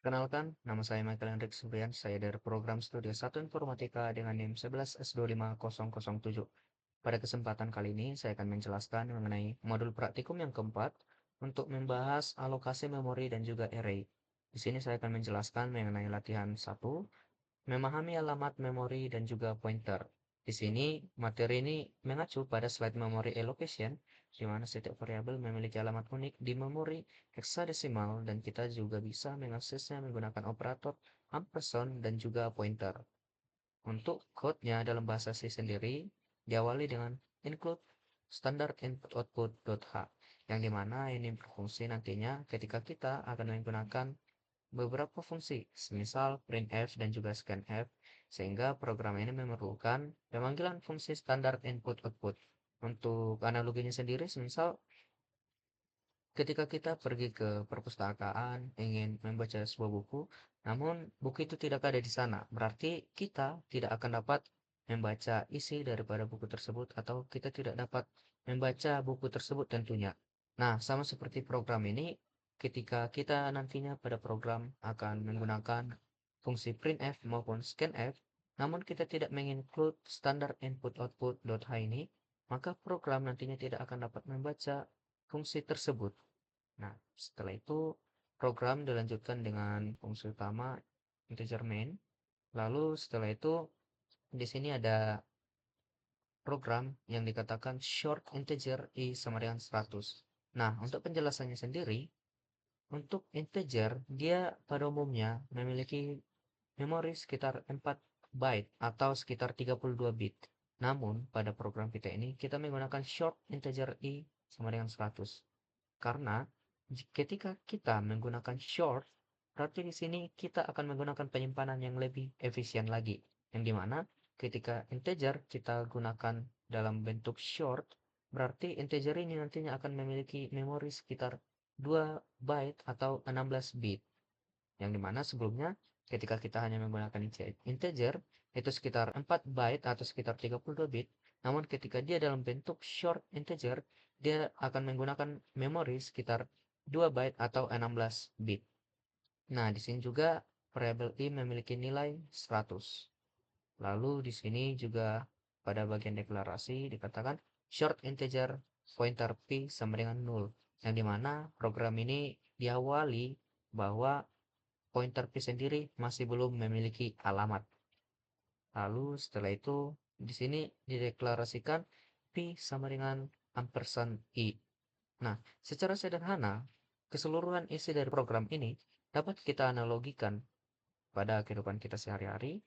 Kenalkan, nama saya Michael Hendrik Subrian. Saya dari program studi 1 Informatika dengan NIM 11S25007. Pada kesempatan kali ini, saya akan menjelaskan mengenai modul praktikum yang keempat untuk membahas alokasi memori dan juga array. Di sini saya akan menjelaskan mengenai latihan 1, memahami alamat memori dan juga pointer. Di sini, materi ini mengacu pada slide memory allocation, di mana setiap variabel memiliki alamat unik di memori heksadesimal dan kita juga bisa mengaksesnya menggunakan operator ampersand dan juga pointer. Untuk code-nya dalam bahasa C sendiri, diawali dengan include standard input output.h, yang dimana ini berfungsi nantinya ketika kita akan menggunakan beberapa fungsi, semisal printf dan juga scanf, sehingga program ini memerlukan pemanggilan fungsi standar input-output. Untuk analoginya sendiri, semisal ketika kita pergi ke perpustakaan, ingin membaca sebuah buku, namun buku itu tidak ada di sana, berarti kita tidak akan dapat membaca isi daripada buku tersebut, atau kita tidak dapat membaca buku tersebut tentunya. Nah, sama seperti program ini, ketika kita nantinya pada program akan menggunakan fungsi printf maupun scanf, namun kita tidak menginclude standar input-output.h ini, maka program nantinya tidak akan dapat membaca fungsi tersebut. Nah, setelah itu program dilanjutkan dengan fungsi utama integer main. Lalu setelah itu di sini ada program yang dikatakan short integer i sama dengan 100. Nah, untuk penjelasannya sendiri, untuk integer dia pada umumnya memiliki memori sekitar 4 byte atau sekitar 32 bit. Namun, pada program kita ini kita menggunakan short integer i sama dengan 100. Karena ketika kita menggunakan short, berarti di sini kita akan menggunakan penyimpanan yang lebih efisien lagi. Yang dimana ketika integer kita gunakan dalam bentuk short, berarti integer ini nantinya akan memiliki memori sekitar 2 byte atau 16 bit. Yang dimana sebelumnya ketika kita hanya menggunakan integer, itu sekitar 4 byte atau sekitar 32 bit. Namun ketika dia dalam bentuk short integer, dia akan menggunakan memori sekitar 2 byte atau 16 bit. Nah, di sini juga variabel i memiliki nilai 100. Lalu di sini juga pada bagian deklarasi dikatakan short integer pointer p sama dengan 0. Yang dimana program ini diawali bahwa pointer p sendiri masih belum memiliki alamat. Lalu setelah itu di sini dideklarasikan p sama dengan ampersand i. Nah, secara sederhana keseluruhan isi dari program ini dapat kita analogikan pada kehidupan kita sehari-hari.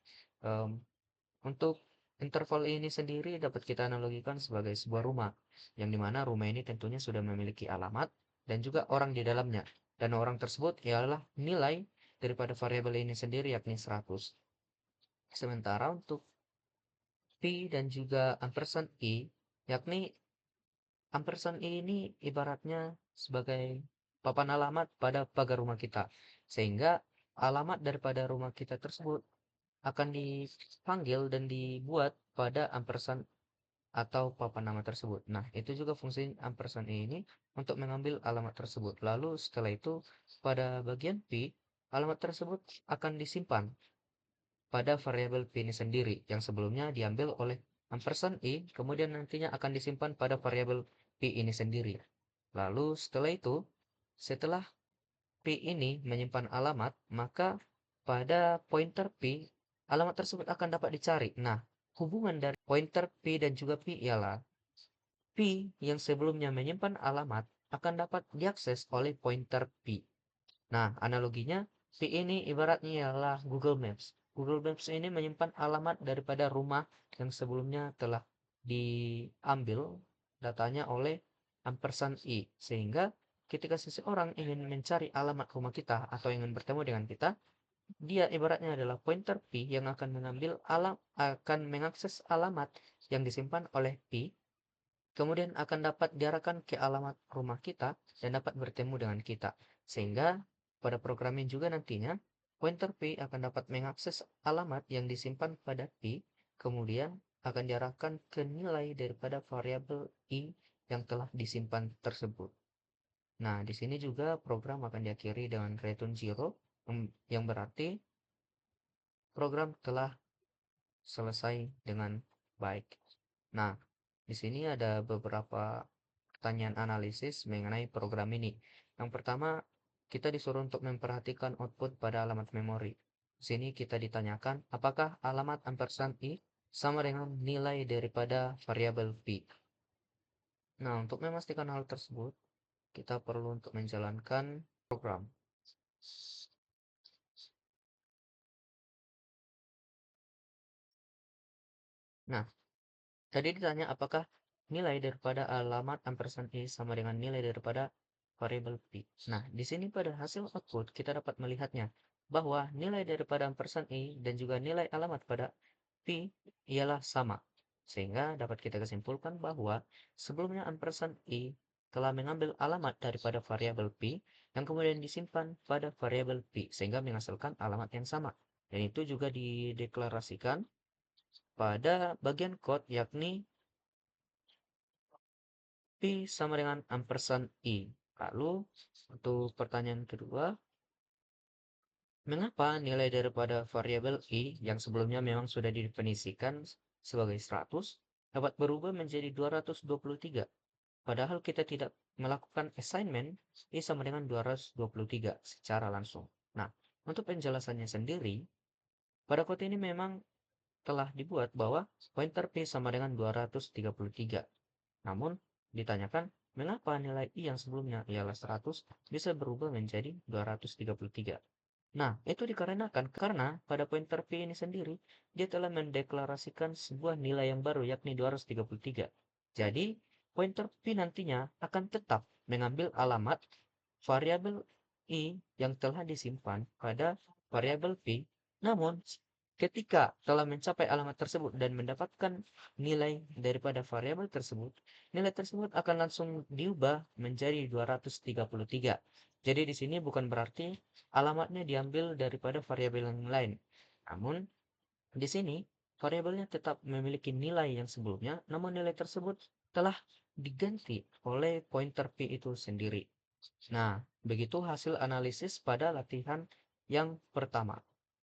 Untuk interval ini sendiri dapat kita analogikan sebagai sebuah rumah, yang dimana rumah ini tentunya sudah memiliki alamat dan juga orang di dalamnya. Dan orang tersebut ialah nilai daripada variabel ini sendiri, yakni 100. Sementara untuk P dan juga ampersand I, yakni ampersand I ini ibaratnya sebagai papan alamat pada pagar rumah kita. Sehingga alamat daripada rumah kita tersebut akan dipanggil dan dibuat pada ampersand atau papan nama tersebut. Nah, itu juga fungsi ampersand ini untuk mengambil alamat tersebut. Lalu setelah itu pada bagian P, alamat tersebut akan disimpan pada variabel P ini sendiri yang sebelumnya diambil oleh ampersand I, kemudian nantinya akan disimpan pada variabel P ini sendiri. Lalu setelah itu, setelah P ini menyimpan alamat, maka pada pointer P, alamat tersebut akan dapat dicari. Nah, hubungan dari pointer P dan juga P ialah P yang sebelumnya menyimpan alamat akan dapat diakses oleh pointer P. Nah, analoginya P ini ibaratnya ialah Google Maps. Google Maps ini menyimpan alamat daripada rumah yang sebelumnya telah diambil datanya oleh ampersand I. Sehingga ketika seseorang ingin mencari alamat rumah kita atau ingin bertemu dengan kita, dia ibaratnya adalah pointer P yang akan mengakses alamat yang disimpan oleh P, kemudian akan dapat diarahkan ke alamat rumah kita dan dapat bertemu dengan kita. Sehingga pada program ini juga nantinya pointer P akan dapat mengakses alamat yang disimpan pada P, kemudian akan diarahkan ke nilai daripada variabel I yang telah disimpan tersebut. Nah, di sini juga program akan diakhiri dengan return 0 yang berarti program telah selesai dengan baik. Nah, di sini ada beberapa pertanyaan analisis mengenai program ini. Yang pertama, kita disuruh untuk memperhatikan output pada alamat memori. Di sini kita ditanyakan apakah alamat ampersand i sama dengan nilai daripada variabel p. Nah, untuk memastikan hal tersebut, kita perlu untuk menjalankan program. Nah, tadi ditanya apakah nilai daripada alamat ampersand i sama dengan nilai daripada variabel p. Nah, di sini pada hasil output kita dapat melihatnya bahwa nilai daripada ampersand i dan juga nilai alamat pada p ialah sama. Sehingga dapat kita kesimpulkan bahwa sebelumnya ampersand i telah mengambil alamat daripada variabel p yang kemudian disimpan pada variabel p sehingga menghasilkan alamat yang sama. Dan itu juga dideklarasikan pada bagian code yakni P sama dengan ampersand I. Lalu untuk pertanyaan kedua, mengapa nilai daripada variabel I yang sebelumnya memang sudah didefinisikan sebagai 100 dapat berubah menjadi 223? Padahal kita tidak melakukan assignment I sama dengan 223 secara langsung. Nah, untuk penjelasannya sendiri, pada kode ini memang telah dibuat bahwa pointer P sama dengan 233. Namun, ditanyakan mengapa nilai I yang sebelumnya ialah 100 bisa berubah menjadi 233. Nah, itu dikarenakan karena pada pointer P ini sendiri, dia telah mendeklarasikan sebuah nilai yang baru yakni 233. Jadi, pointer P nantinya akan tetap mengambil alamat variabel I yang telah disimpan pada variabel P, namun ketika telah mencapai alamat tersebut dan mendapatkan nilai daripada variabel tersebut, nilai tersebut akan langsung diubah menjadi 233. Jadi di sini bukan berarti alamatnya diambil daripada variabel yang lain. Namun di sini variabelnya tetap memiliki nilai yang sebelumnya, namun nilai tersebut telah diganti oleh pointer P itu sendiri. Nah, begitu hasil analisis pada latihan yang pertama.